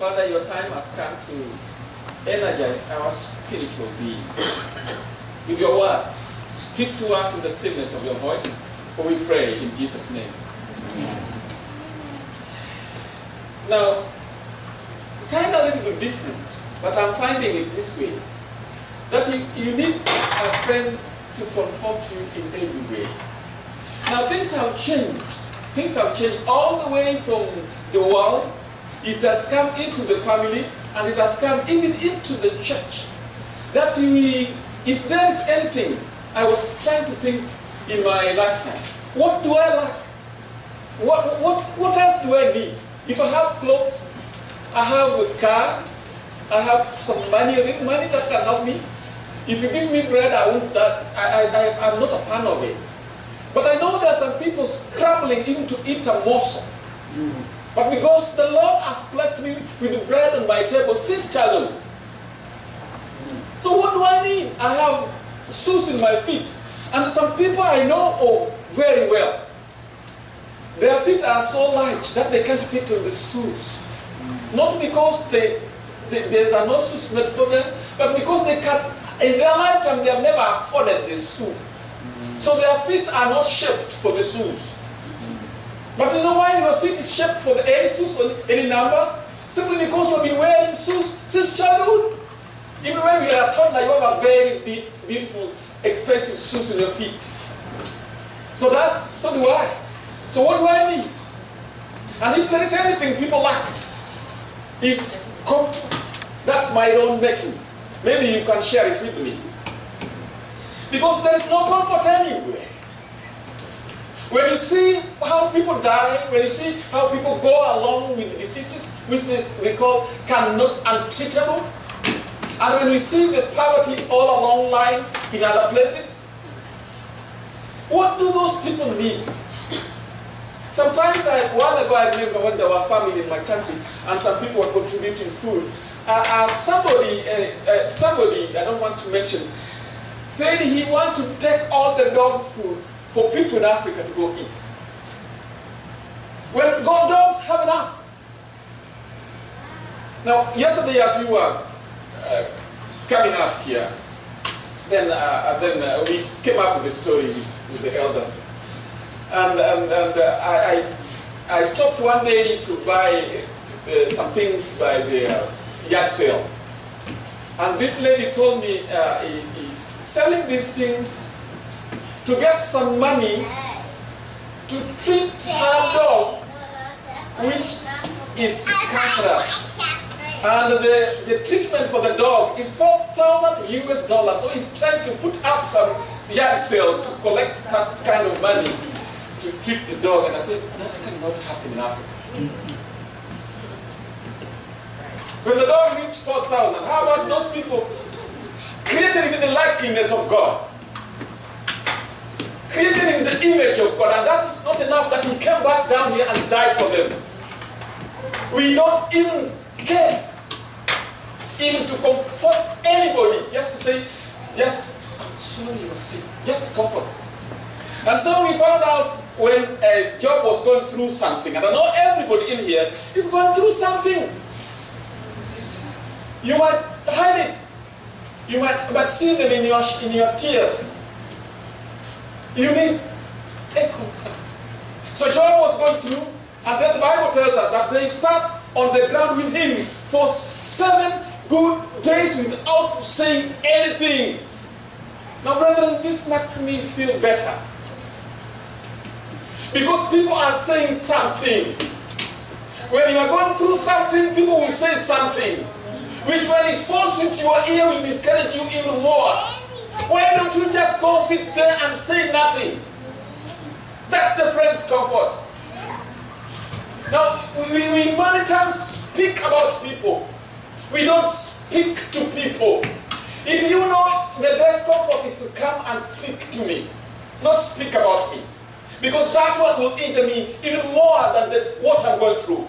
Father, your time has come to energize our spiritual being. With your words, speak to us in the stillness of your voice, for we pray in Jesus' name. Now, kind of a little bit different, but I'm finding it this way, that you need a friend to comfort you in every way. Now, things have changed. Things have changed all the way from the world. It has come into the family, and it has come even into the church. That if there is anything, I was trying to think in my lifetime, what do I lack? What else do I need? If I have clothes, I have a car, I have some money that can help me. If you give me bread, I won't. I'm not a fan of it. But I know there are some people scrambling even to eat a morsel. But because the Lord has blessed me with the bread on my table since childhood. So what do I need? I have shoes in my feet. And some people I know of very well. Their feet are so large that they can't fit in the shoes. Not because there are no shoes made for them, but because they can't, in their lifetime they have never afforded the shoe. So their feet are not shaped for the shoes. But you know why your feet is shaped for any shoes or any number? Simply because you've been wearing shoes since childhood. Even when you are told that you have a very beautiful, expensive shoes in your feet. So do I. So what do I need? And if there is anything people lack, is comfort. That's my own making. Maybe you can share it with me. Because there is no comfort anywhere. When you see how people die, when you see how people go along with diseases, which we call untreatable, and when we see the poverty all along lines in other places, what do those people need? Sometimes, a while ago, I remember when there were family in my country, and some people were contributing food. Somebody, I don't want to mention, said he wanted to take all the dog food for people in Africa to go eat. When dogs have enough. Now, yesterday as we were coming up here, then we came up with a story with the elders. And I stopped one day to buy some things by the yard sale. And this lady told me he's selling these things to get some money to treat her dog, which is cancerous. And the treatment for the dog is $4,000 US. So he's trying to put up some yard sale to collect that kind of money to treat the dog. And I said, that cannot happen in Africa. When the dog needs 4,000, how about those people created in the likeness of God? Created in the image of God, and that's not enough that he came back down here and died for them. We don't even care even to comfort anybody, just to say, I'm sorry you were sick, just comfort. And so we found out when Job was going through something, and I know everybody in here is going through something. You might hide it, but see them in your tears. You need a comfort. So Job was going through, and then the Bible tells us that they sat on the ground with him for 7 good days without saying anything. Now, brethren, this makes me feel better. Because people are saying something. When you are going through something, people will say something, which when it falls into your ear will discourage you even more. Why don't you just go sit there and say nothing? That's the friend's comfort. Now, we many times speak about people. We don't speak to people. If you know the best comfort is to come and speak to me, not speak about me. Because that one will injure me even more than what I'm going through.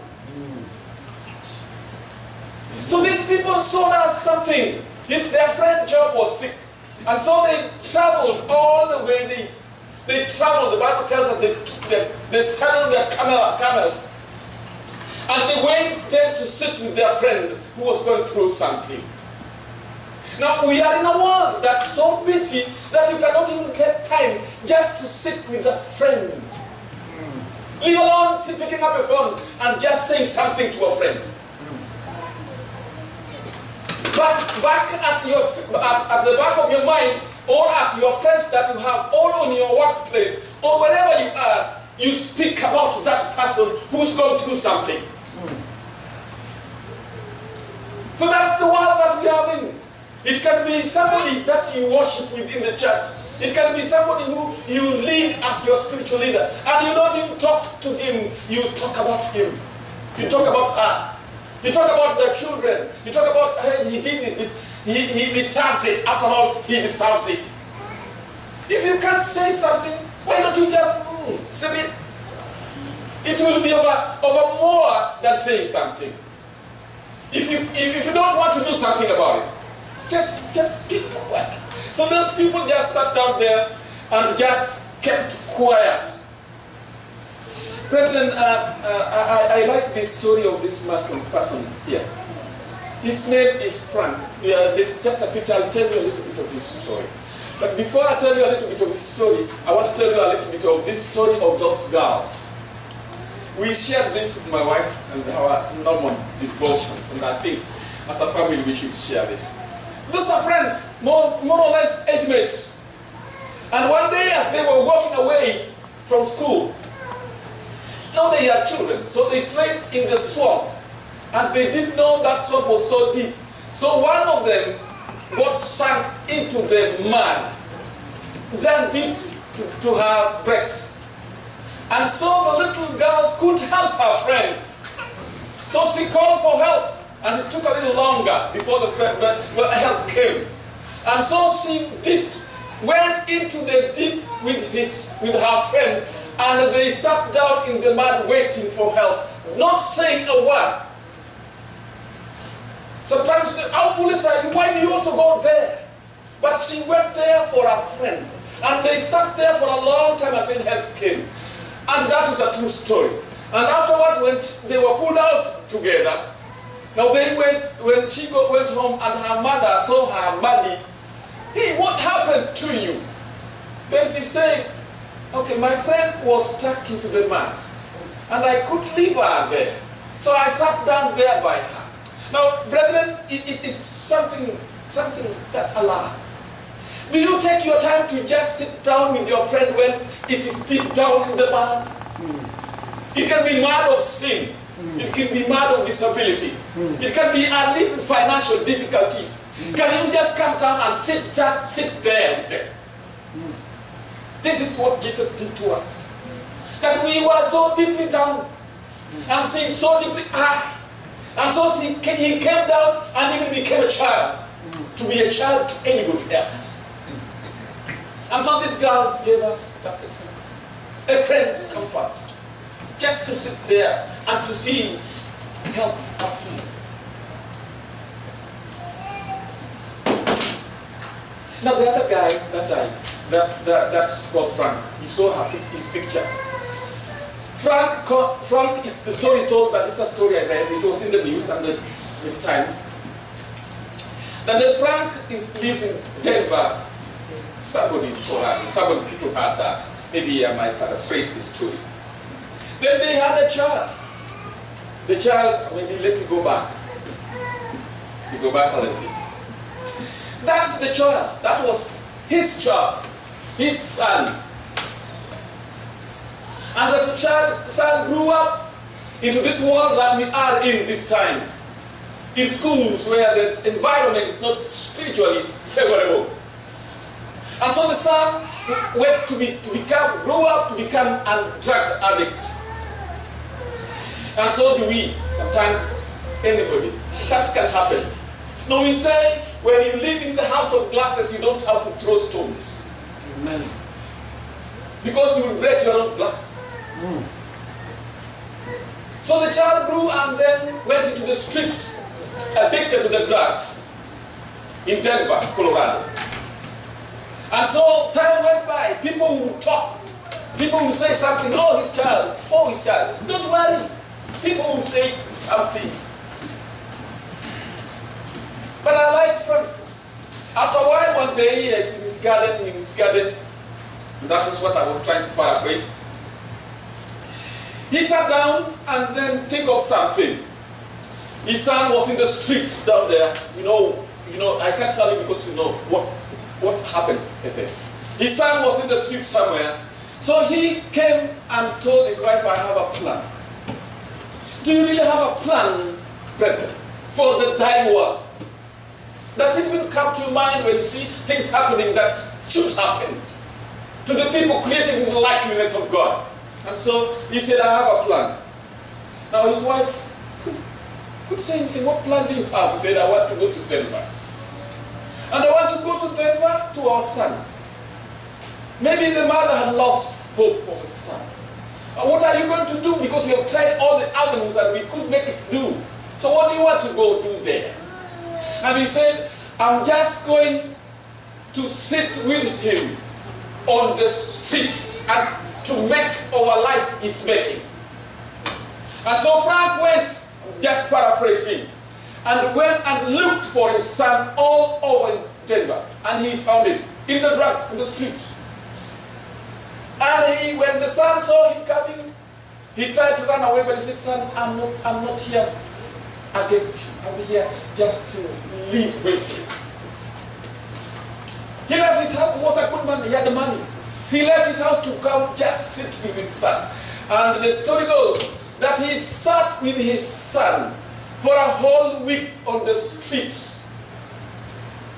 So these people showed us something. If their friend Job was sick, and so they traveled all the way. They traveled. The Bible tells us they saddled their camels, And they went there to sit with their friend who was going through something. Now, we are in a world that's so busy that you cannot even get time just to sit with a friend. Leave alone picking up a phone and just saying something to a friend. But back at the back of your mind, or at your friends that you have, or on your workplace, or wherever you are, you speak about that person who's going through something. So that's the world that we are in. It can be somebody that you worship with in the church. It can be somebody who you lead as your spiritual leader. And you don't even talk to him, you talk about him. You talk about her. You talk about the children. You talk about, hey, he did this. He deserves it. After all, he deserves it. If you can't say something, why don't you just say it? It will be over more than saying something. If you don't want to do something about it, just keep quiet. So those people just sat down there and just kept quiet. Brethren, I like the story of this person here. His name is Frank. There's just a picture. I'll tell you a little bit of his story. But before I tell you a little bit of his story, I want to tell you a little bit of this story of those girls. We shared this with my wife and our normal devotions, and I think as a family we should share this. Those are friends, more or less age mates. And one day as they were walking away from school, now they are children, so they played in the swamp. And they didn't know that swamp was so deep. So one of them got sunk into the mud, down deep to her breasts. And so the little girl couldn't help her friend. So she called for help. And it took a little longer before the help came. And so she went into the deep with her friend, and they sat down in the mud waiting for help, not saying a word. Sometimes, how foolish are you? Why do you also go there? But she went there for a friend. And they sat there for a long time until help came. And that is a true story. And afterward, when they were pulled out together, now when she went home and her mother saw her muddy, hey, what happened to you? Then she said, okay, my friend was stuck into the mud, and I could leave her there. So I sat down there by her. Now, brethren, it's something that Allah. Do you take your time to just sit down with your friend when it is deep down in the mud? It can be mud of sin. It can be mud of disability. It can be a little financial difficulties. Can you just come down and just sit there with them? This is what Jesus did to us. That we were so deeply down and sin so deeply high. And so he came down and even became a child, to be a child to anybody else. And so this girl gave us that example. A friend's comfort. Just to sit there and to see help our friend. Now the other guy that's called Frank, you saw his picture. Frank is, the story is told, but this is a story I read. It was in the news and many times. That Frank lives in Denver. Somebody people heard that. Maybe I might paraphrase the story. Then they had a child. The child, maybe let me go back. We go back a little bit. That's the child. That was his child, his son. And the son grew up into this world that we are in this time. In schools where the environment is not spiritually favorable. And so the son grew up to become a drug addict. And so do we. Sometimes anybody. That can happen. Now we say, when you live in the house of glasses, you don't have to throw stones. Amen. Because you will break your own glass. So the child grew and then went into the streets, addicted to the drugs in Denver, Colorado. And so time went by, people would talk. People would say something, oh his child, don't worry. people would say something. But I like Frank. After a while, one day, he is in his garden, that was what I was trying to paraphrase. He sat down and then think of something. His son was in the streets down there. You know, I can't tell you because you know what happens there. His son was in the street somewhere. So he came and told his wife, I have a plan. Do you really have a plan, brethren, for the dying world? Does it even come to your mind when you see things happening that should happen to the people created in the likeness of God? And so he said, I have a plan. Now his wife could say anything. What plan do you have? He said, I want to go to Denver. And I want to go to Denver to our son. Maybe the mother had lost hope of his son. What are you going to do? Because we have tried all the avenues and we couldn't make it do. So what do you want to go do there? And he said, I'm just going to sit with him on the streets and to make our life is making. And so Frank went, just paraphrasing, and went and looked for his son all over Denver. And he found him in the drugs, in the streets. And when the son saw him coming, he tried to run away, but he said, son, I'm not here against you. I'm here just to live with you. He left his house. He was a good man. He had the money. So he left his house to come just sit with his son. And the story goes that he sat with his son for a whole week on the streets,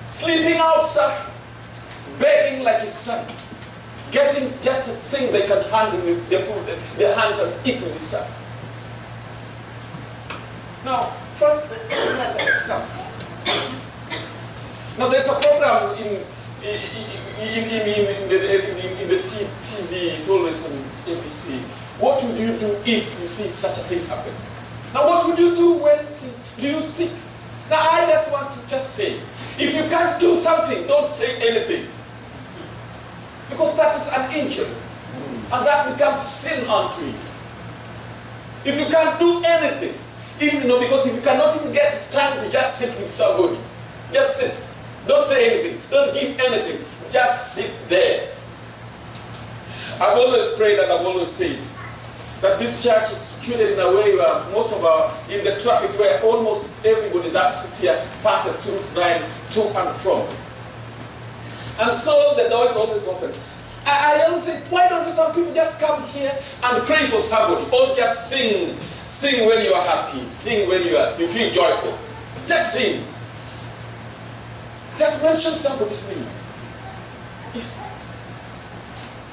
sleeping outside, begging like his son, getting just a thing they can handle with their food, their hands, and eat with his son. Now, from another example. Now, there's a program in the TV, it's always on ABC. What would you do if you see such a thing happen? Now, what would you do when do you speak? Now, I just want to just say, if you can't do something, don't say anything. Because that is an injury. And that becomes sin unto you. If you can't do anything, because if you cannot even get time to just sit with somebody, just sit. Don't say anything. Don't give anything. Just sit there. I've always prayed and I've always said that this church is situated in a way where in the traffic where almost everybody that sits here passes through line to and from. And so the door is always open. I always say, why don't some people just come here and pray for somebody? Or just sing. Sing when you are happy. Sing when you feel joyful. Just sing. Just mention somebody's name. If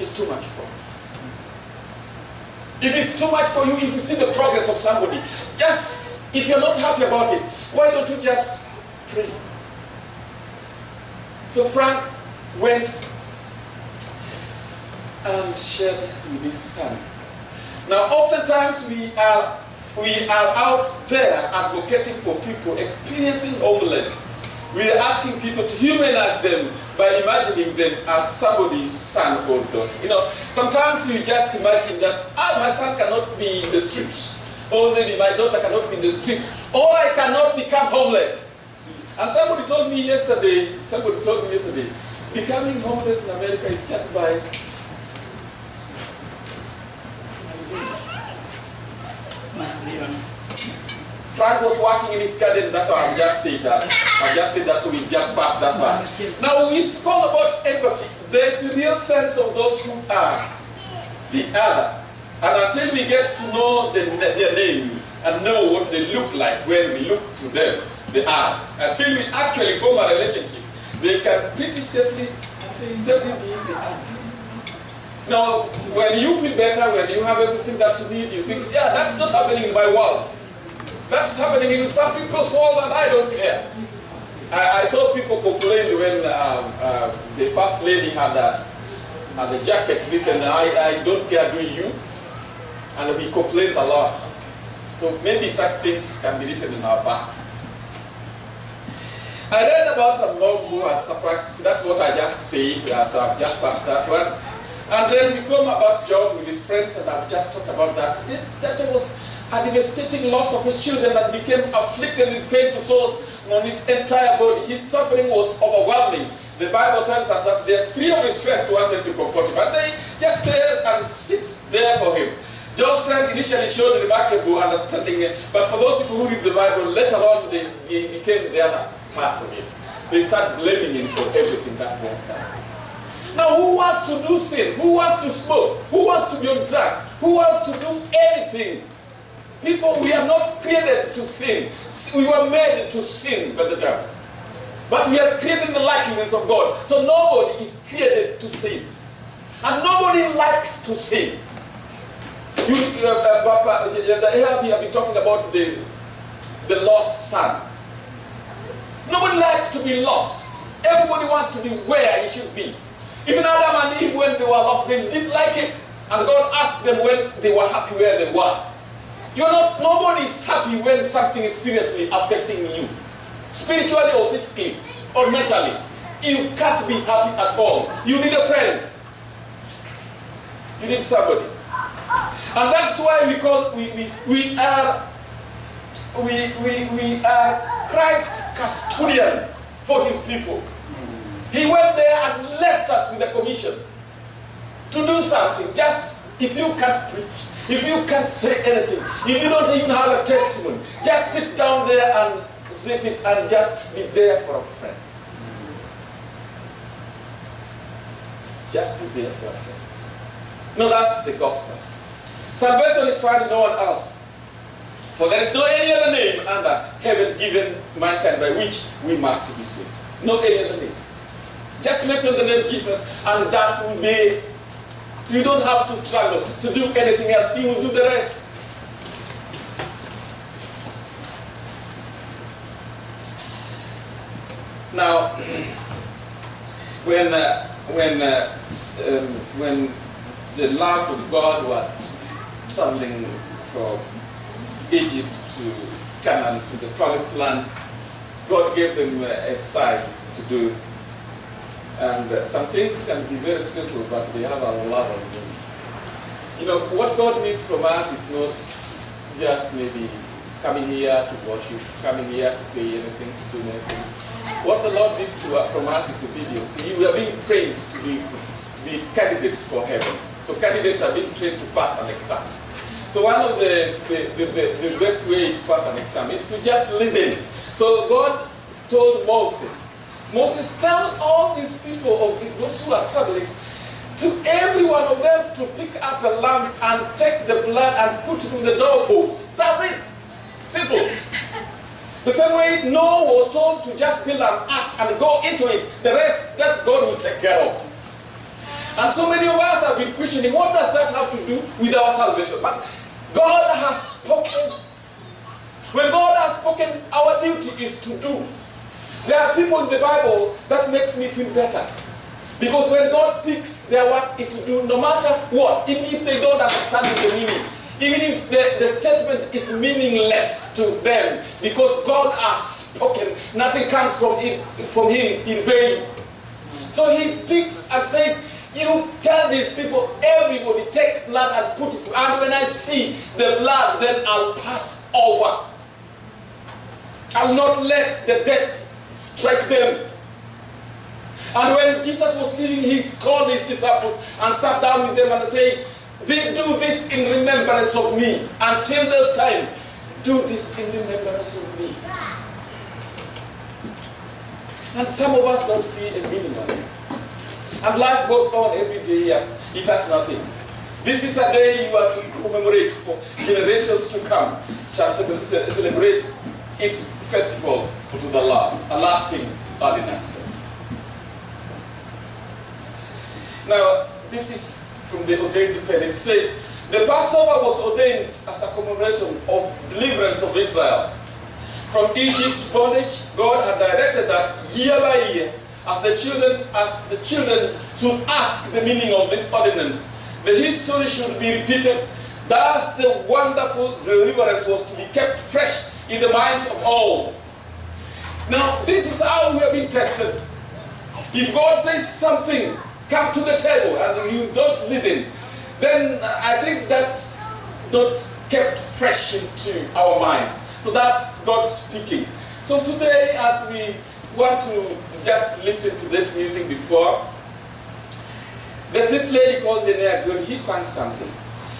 it's too much for you. If it's too much for you, if you see the progress of somebody, just, if you're not happy about it, why don't you just pray? So Frank went and shared with his son. Now, oftentimes we are out there advocating for people experiencing homelessness. We are asking people to humanize them by imagining them as somebody's son or daughter. Sometimes you just imagine that, my son cannot be in the streets, or maybe my daughter cannot be in the streets, or I cannot become homeless. And somebody told me yesterday, becoming homeless in America is just by Frank was working in his garden. That's why I've just said that. I've just said that, so we just passed that part. Now, we spoke about empathy. There's a real sense of those who are the other. And until we get to know their name and know what they look like when we look to them, they are. Until we actually form a relationship, they can pretty safely be the other. Now, when you feel better, when you have everything that you need, you think, yeah, that's not happening in my world. That's happening in some people's world and I don't care. I saw people complain when the first lady had a jacket written, I don't care, do you? And we complained a lot. So maybe such things can be written in our back. I read about a Mumbo. I was surprised to see. That's what I just said. So I've just passed that one. And then we come about Job with his friends, and I've just talked about that. That was a devastating loss of his children and became afflicted with painful sores on his entire body. His suffering was overwhelming. The Bible tells us that there 3 of his friends wanted to comfort him, and they just stayed and sit there for him. Joe's friends initially showed remarkable understanding, but for those people who read the Bible, later on they became the other part of it. They start blaming him for everything that went down. Now, who wants to do sin? Who wants to smoke? Who wants to be on drugs? Who wants to do anything? People, we are not created to sin. We were made to sin by the devil. But we are created in the likeness of God. So nobody is created to sin. And nobody likes to sin. Papa, here we have been talking about the lost son. Nobody likes to be lost. Everybody wants to be where he should be. Even Adam and Eve, when they were lost, they didn't like it. And God asked them when they were happy where they were. Nobody is happy when something is seriously affecting you. Spiritually or physically or mentally. You can't be happy at all. You need a friend. You need somebody. And that's why we are Christ's custodian for his people. He went there and left us with a commission to do something. Just if you can't preach, if you can't say anything, if you don't even have a testimony, just sit down there and zip it and just be there for a friend. Just be there for a friend. No, that's the gospel. Salvation is found in no one else. For there is no any other name under heaven given mankind by which we must be saved. No any other name. Just mention the name Jesus and that will be, you don't have to struggle to do anything else. He will do the rest. Now, when the love of God was traveling from Egypt to Canaan, to the promised land, God gave them a sign to do. And some things can be very simple, but they have a lot of them. You know, what God needs from us is not just maybe coming here to worship, coming here to play anything, to do many things. What the Lord needs from us is obedience. We are being trained to be candidates for heaven. So candidates are being trained to pass an exam. So one of the best way to pass an exam is to just listen. So God told Moses, tell all these people, of those who are traveling, to every one of them to pick up a lamb and take the blood and put it in the doorpost. That's it. Simple. The same way Noah was told to just build an ark and go into it. The rest, that God will take care of. And so many of us have been questioning, what does that have to do with our salvation? But God has spoken. When God has spoken, our duty is to do. There are people in the Bible that makes me feel better. Because when God speaks, their work is to do no matter what, even if they don't understand the meaning. Even if the statement is meaningless to them, because God has spoken, nothing comes from him in vain. So he speaks and says, you tell these people, everybody take blood and put it, and when I see the blood, then I'll pass over. I'll not let the death strike them. And when Jesus was leaving, he called his disciples and sat down with them and said, they do this in remembrance of me. Until this time, do this in remembrance of me. And some of us don't see a meaning of it. And life goes on every day as it has nothing. This is a day you are to commemorate for generations to come, shall celebrate its festival to the Lord, a lasting ordinances. Now, this is from the ordained pen. It says, the Passover was ordained as a commemoration of deliverance of Israel from Egypt bondage. God had directed that year by year, as the children should ask the meaning of this ordinance, the history should be repeated. Thus, the wonderful deliverance was to be kept fresh in the minds of all. Now, this is how we are being tested. If God says something, come to the table, and you don't listen, then I think that's not kept fresh into our minds. So that's God speaking. So today, as we want to just listen to that music before, there's this lady called Denea Good. He sang something.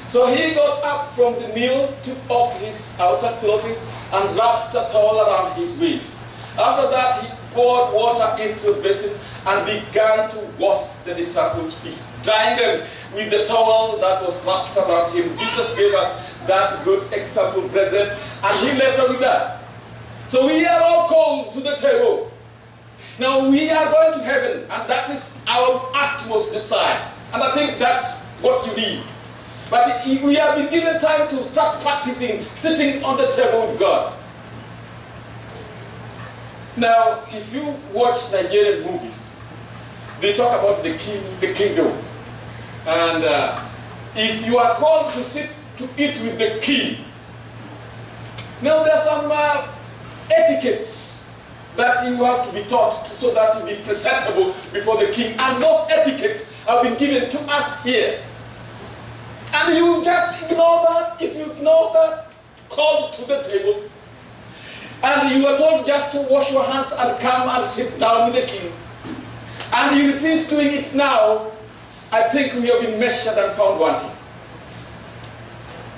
So he got up from the meal, took off his outer clothing, and wrapped a towel around his waist. After that, he poured water into a basin and began to wash the disciples' feet, drying them with the towel that was wrapped around him. Jesus gave us that good example, brethren, and he left us with that. So we are all called to the table. Now we are going to heaven, and that is our utmost desire. And I think that's what you need. But we have been given time to start practicing sitting on the table with God. Now, if you watch Nigerian movies, they talk about the king, the kingdom. And if you are called to sit to eat with the king, now there's some etiquettes that you have to be taught so that you be presentable before the king. And those etiquettes have been given to us here. And you just ignore that. If you ignore that, called to the table, and you are told just to wash your hands and come and sit down with the king, and you refuse doing it now, I think we have been measured and found wanting.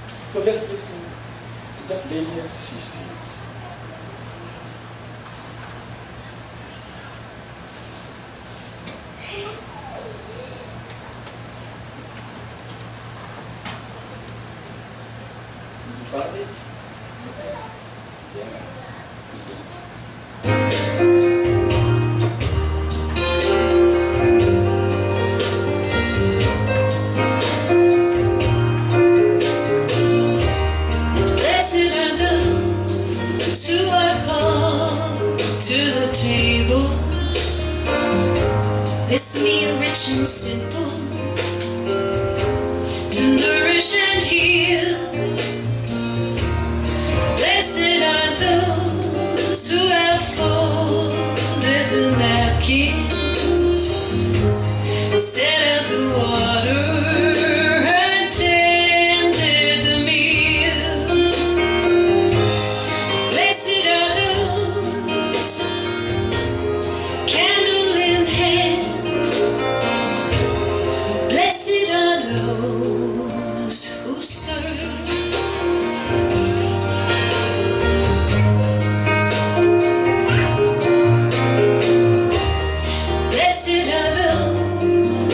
So let's listen to that lady as she sings. Did you find it? Okay. Yeah. Blessed are those who are called to the table. This meal rich and simple, to nourish and heal. Blessed are those who have folded the napkins, set out the water, and tended the meal. Blessed are those, candle in hand. Blessed are those who serve.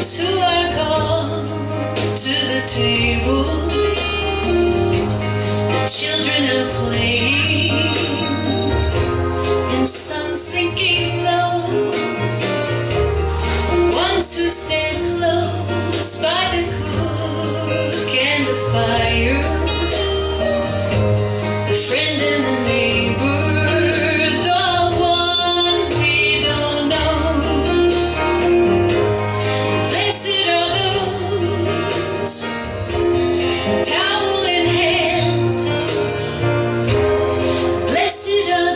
Who are called to the table. The children are playing, and sun sinking low. Ones who stand close by the cook and the fire, the friend and the neighbor, the one we don't know. Towel in hand, blessed are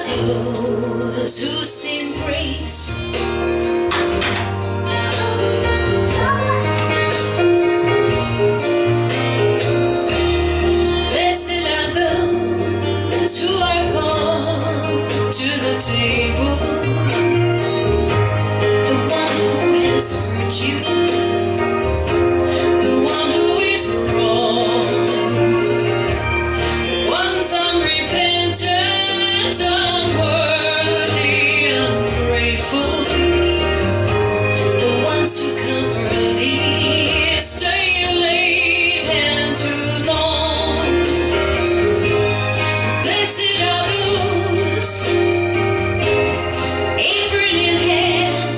those who sing praise. Blessed are those who are called to the table. The one who has hurt you, unworthy, ungrateful, the ones who come early, stay late and too long. Blessed are those, apron in hand,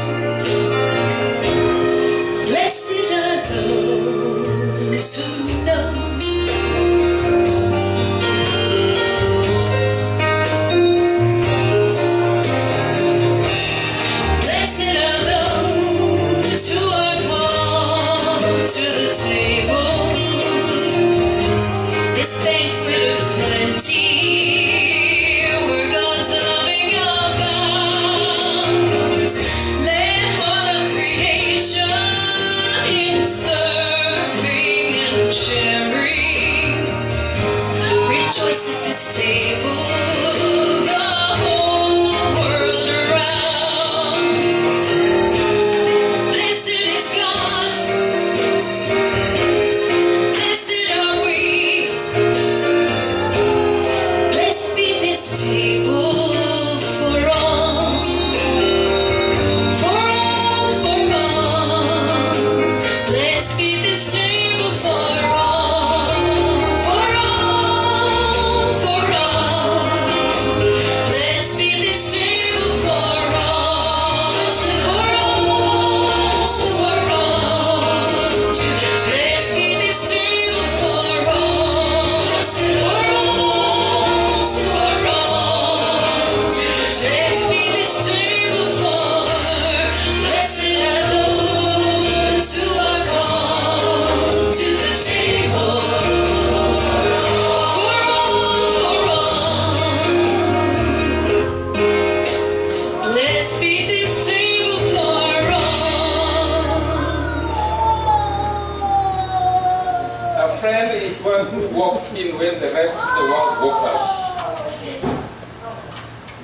one who walks in when the rest of the world walks out.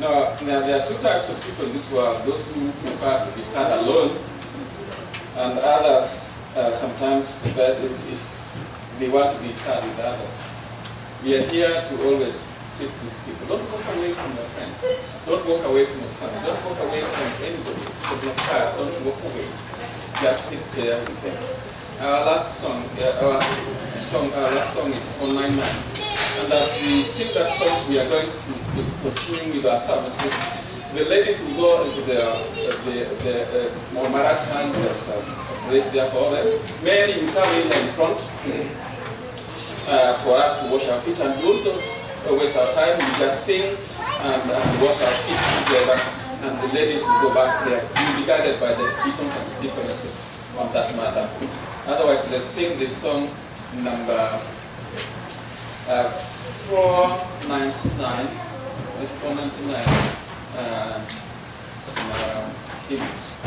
Now, there are two types of people in this world: those who prefer to be sad alone, and others, sometimes that is they want to be sad with others. We are here to always sit with people. Don't walk away from your friend. Don't walk away from your family. Don't walk away from anybody. From your child, don't walk away. Just sit there with them. Our last song is 499. And as we sing that song, we are going to be continuing with our services. The ladies will go into the Marat hand. There's a place there for them. Men, you come in front for us to wash our feet, and don't waste our time. We just sing and wash our feet together, and the ladies will go back there. You'll be guided by the deacons and the deaconesses on that matter. Otherwise, let's sing this song number 499. Is it 499? Hymns.